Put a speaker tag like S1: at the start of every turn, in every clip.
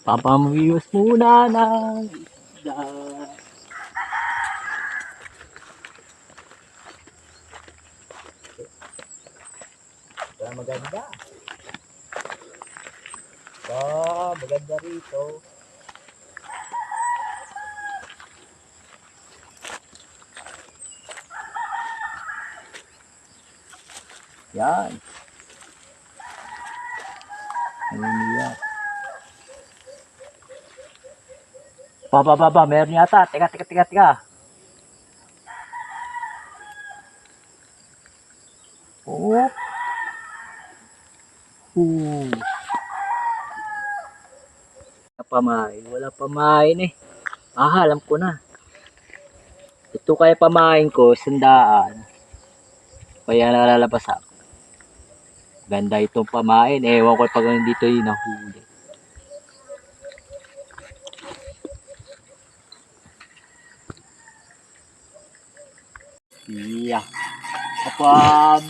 S1: Papamiyos muna ng isda. Ito maganda. Maganda rito. Yan. Ayan. Baba, meron yata. Teka. Oh. Wala pamain eh. Alam ko na. Ito kaya pamain ko, sandaan. Kaya nalalabas ako. Ganda itong pamain. Ewan ko pag dito yung nahuli. Yeah. Kapag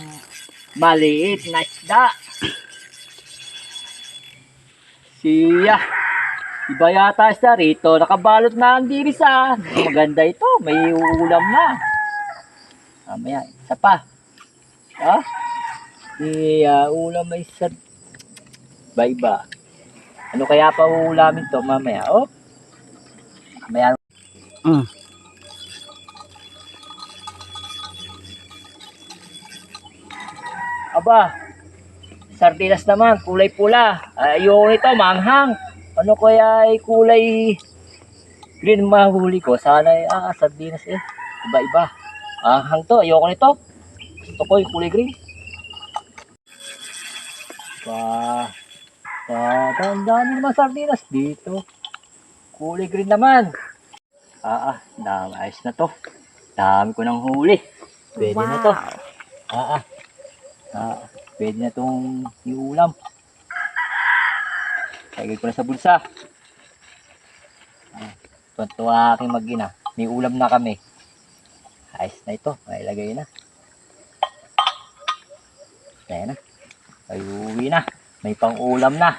S1: maliit na isda. Siya. Iba yata isda rito. Nakabalot na ang diris ah. Maganda ito. May ulam na. Mamaya. Isa pa. Ulam may isa. Iba. Ano kaya pa ulamin to mamaya? Mamaya. Aba, sardinas naman, kulay pula. Ayoko nito, manghang. Ano kaya ay kulay green mahuli ko? Sana ay, sardinas eh. Iba. Manghang to, ayoko nito. Gusto ko yung kulay green. Dami naman sardinas dito. Kulay green naman. Ayos na to. Dami ko ng huli. Pwede na to. Pwede na itong iulam. Lagay ko na sa bulsa. Tuwa aking mag-ina. May ulam na kami. Ayos na ito. Mailagay na. Ayan na. Ay uwi na. May pang ulam na.